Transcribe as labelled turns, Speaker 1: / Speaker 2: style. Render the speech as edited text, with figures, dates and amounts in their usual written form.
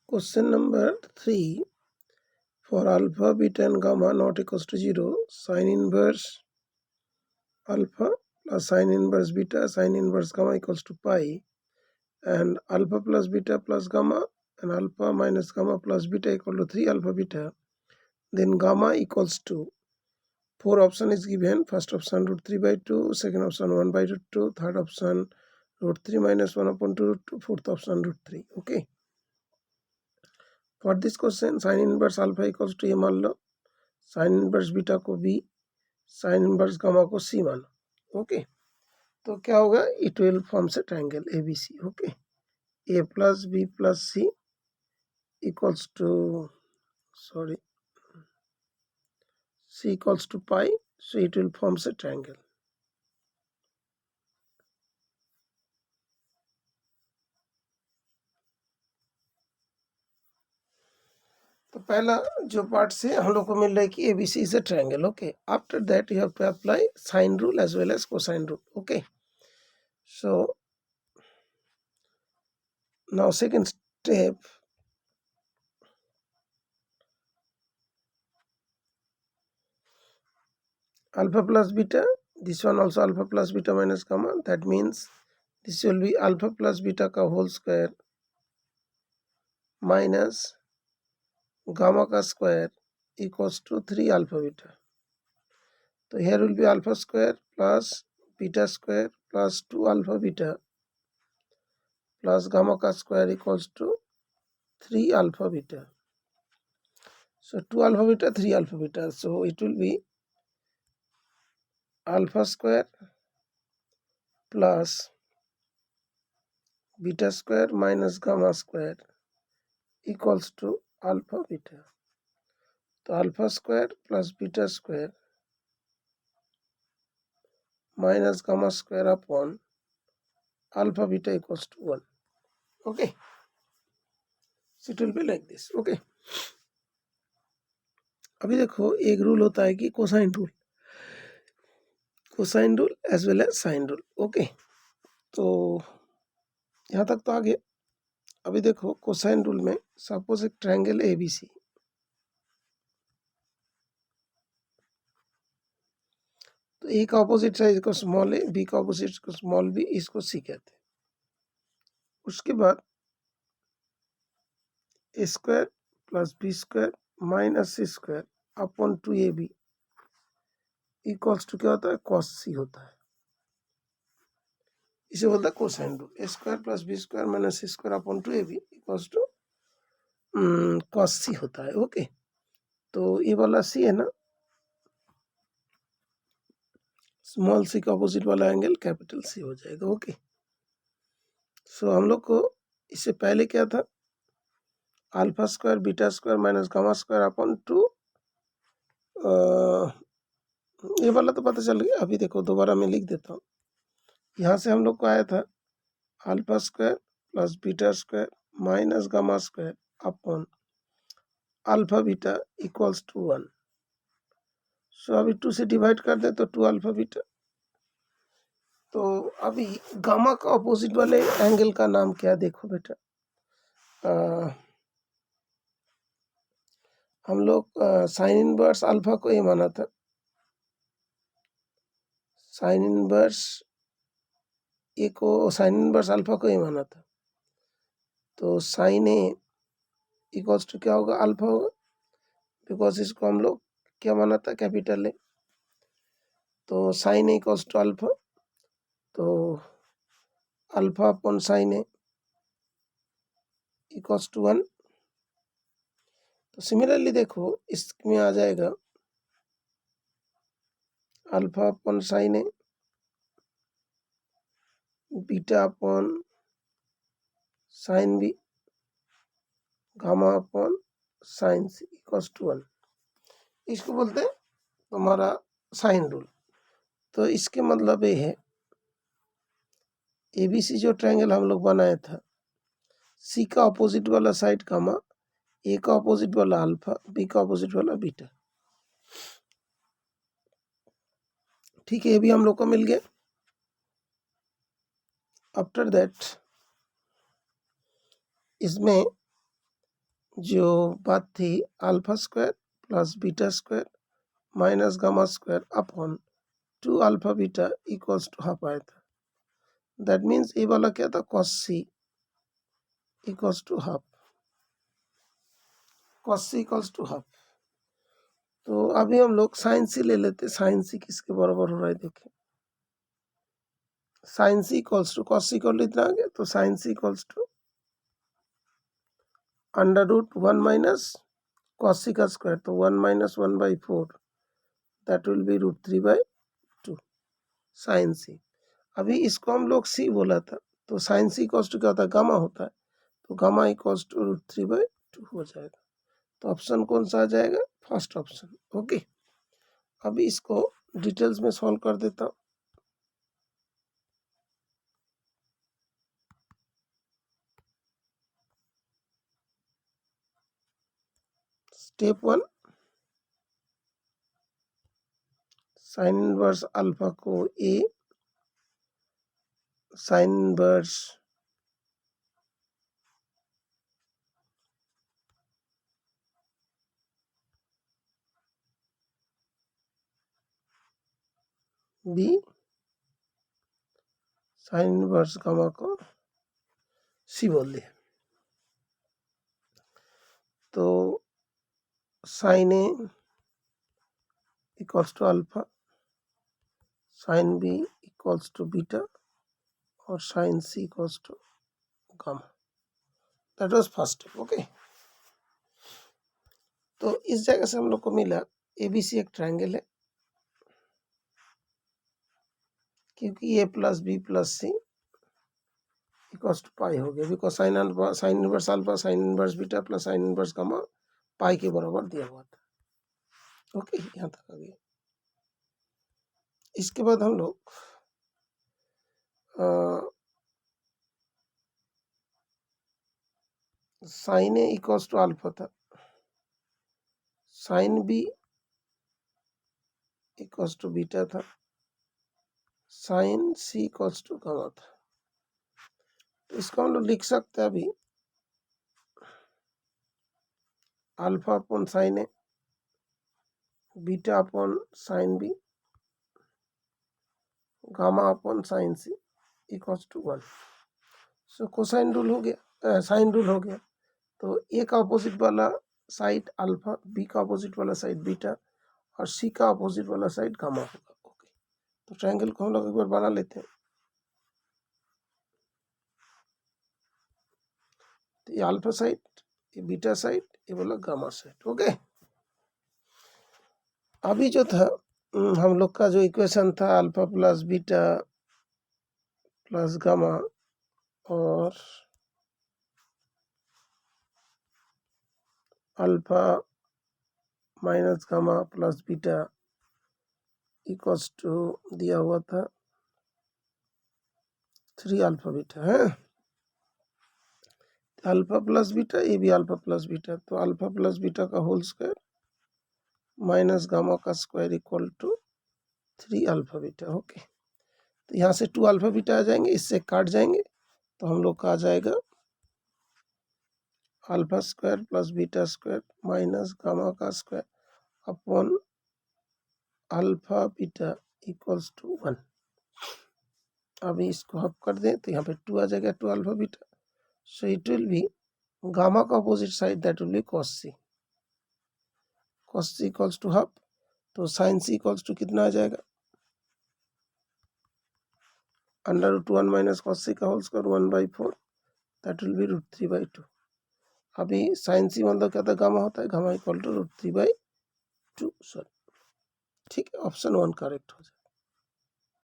Speaker 1: Question number 3. For alpha, beta and gamma not equals to 0, sin inverse alpha plus sin inverse beta sin inverse gamma equals to pi, and alpha plus beta plus gamma and alpha minus gamma plus beta equal to 3 alpha beta, then gamma equals to 4 option is given. First option root 3 by 2, second option 1 by root 2, third option root 3 minus 1 upon 2 root 2, fourth option root 3. Okay. For this question sin inverse alpha equals to a मान लो, sin inverse beta को b, sin inverse gamma को c मानो. Okay, तो क्या होगा, it will forms a triangle ABC. Okay, a plus b plus c equals to c equals to pi, so it will forms a triangle. तो पहला जो part से हम लोग को मिल रहा है कि ABC is a triangle. Okay, after that you have to apply sine rule as well as cosine rule. Okay, so now second step, alpha plus beta, this one also alpha plus beta minus gamma, that means this will be alpha plus beta का whole square minus gamma का square equals to 3 alpha beta. So here will be alpha square plus beta square plus 2 alpha beta plus gamma का square equals to 3 alpha beta. So 2 alpha beta, 3 alpha beta. So it will be alpha square plus beta square minus gamma square equals to alpha beta. तो alpha square plus beta square minus gamma square upon alpha beta equals to 1. Okay, so it will be like this. Okay, अभी देखो एक rule होता है कि cosine rule as well as sine rule. Okay, तो यहाँ तक तो आगे. अभी देखो कोसाइन रूल में सपोज एक ट्रायंगल ABC, तो ए का ऑपोजिट साइड को स्मॉल ए, बी का ऑपोजिट को स्मॉल बी, इसको सी कहते हैं. उसके बाद A square plus B square minus C square upon 2ab equals to क्या होता है, कॉस सी होता है. इसे बोलता है cosine rule. A square plus B square minus C square upon 2ab equals to cos C होता है. ओके, तो ये वाला सी है ना, स्मॉल सी का अपोजिट वाला एंगल कैपिटल सी हो जाएगा. ओके, सो हम लोग को इससे पहले क्या था, alpha square beta square minus gamma square upon 2, ये वाला तो पता चल गया. अभी देखो दोबारा मैं लिख देता हूँ. यहाँ से हम लोग को आया था alpha square plus beta square minus gamma square upon alpha beta equals to 1. So अभी 2 से डिवाइड कर दे तो 2 अल्फा बीटा. तो अभी गामा का अपोजिट वाले एंगल का नाम क्या है, देखो बेटा. हम लोग साइन इनवर्स अल्फा को ये माना था, साइन इनवर्स ए को, साइन इनवर्स अल्फा को ये माना था. तो साइन ए इक्वल्स टू क्या होगा, अल्फा होगा, बिकॉज इसको हम लोग क्या माना था, कैपिटल ए. तो sine A equals to alpha, तो alpha upon sine A equals to 1. तो सिमिलरली देखो इसमें आ जाएगा alpha upon sine A, beta upon sine B, gamma upon sine C equals to 1. इसको बोलते हैं तुम्हारा साइन रूल. तो इसके मतलब ये है ABC जो ट्रायंगल हम लोग बनाया था, सी का अपोजिट वाला साइड गामा, ए का अपोजिट वाला अल्फा, बी का अपोजिट वाला बीटा. ठीक है, ये भी हम लोग को मिल गया. आफ्टर दैट इसमें जो बात थी alpha square plus beta square minus gamma square upon 2 alpha beta equals to half आया था। दैट मीन्स ये वाला क्या था, cos C equals to half, cos C equals to half. तो अभी हम लोग साइन सी ले लेते। साइन सी किसके बराबर हो रहा है देखें, sine C equals to cos C equal इतना आ गया, तो sine C equals to under root 1 minus cos C का स्क्वायर, तो 1 minus 1/4 that will be √3/2 sine C. अभी इसको हम लोग सी बोला था, तो साइन सी इक्वल्स टू क्या होता है, गामा होता है, तो गामा इक्वल्स टू √3/2 हो जाएगा। तो ऑप्शन कौन सा आ जाएगा, फर्स्ट ऑप्शन। ओके, अभी इसको डिटेल्स में सॉल्व कर देता हूँ। स्टेप 1, साइन इनवर्स अल्फा को A, sine inverse B, sine inverse gamma को सी बोल दिया। तो sine A equals to alpha, sine B equals to beta और sine C equals to gamma. That was first step. Okay, तो इस जगह से हम लोग को मिला एबीसी एक ट्रायंगल है, क्योंकि A plus B plus C equals to pi हो गया, because sine alpha, sine inverse alpha, sine inverse beta plus sine inverse gamma pi के बराबर दिया हुआ था। ओके, यहाँ तक आ गया। इसके बाद हम लोग sine A equals to alpha था, sine B equals to beta था, sine C equals to gamma था। तो इसको हम लोग लिख सकते हैं अभी alpha upon sine A, beta upon sine B, gamma upon sine C equals to 1। So cosine rule हो गया, साइन रूल हो गया। तो ए का अपोजिट वाला साइड अल्फा, बी का अपोजिट वाला साइड बीटा और सी का अपोजिट वाला साइड गामा होगा। ओके, तो ट्रायंगल को हम लोग एक बार बना लेते हैं। तो ये अल्फा साइड, ये बीटा साइड, ये वाला गामा साइड। ओके, अभी जो था हम लोग का जो इक्वेशन था alpha plus beta plus gamma और alpha minus gamma plus beta equals to दिया हुआ था 3 अल्फा बीटा है। अल्फा प्लस बीटा, ये भी अल्फा प्लस बीटा, तो अल्फा प्लस बीटा का होल स्क्वायर माइनस गामा का square equal to 3 alpha beta. Okay, तो यहाँ से 2 अल्फा बीटा आ जाएंगे, इससे काट जाएंगे, तो हम लोग का आ जाएगा alpha square plus beta square minus gamma का square upon alpha beta equals to 1। अभी इसको हफ कर दें तो यहाँ पे 2 आ जाएगा, 2 alpha beta. So it will be gamma का opposite side that will be cos C, cos C equals to half. तो साइन सी इक्वल्स टू कितना आ जाएगा, under root 1 minus cos C का whole square 1/4 that will be √3/2। अभी sign सी मतलब क्या था, गामा होता है, गामा इक्वल टू √3/2। सॉरी, ठीक है, ऑप्शन 1 करेक्ट हो जाए।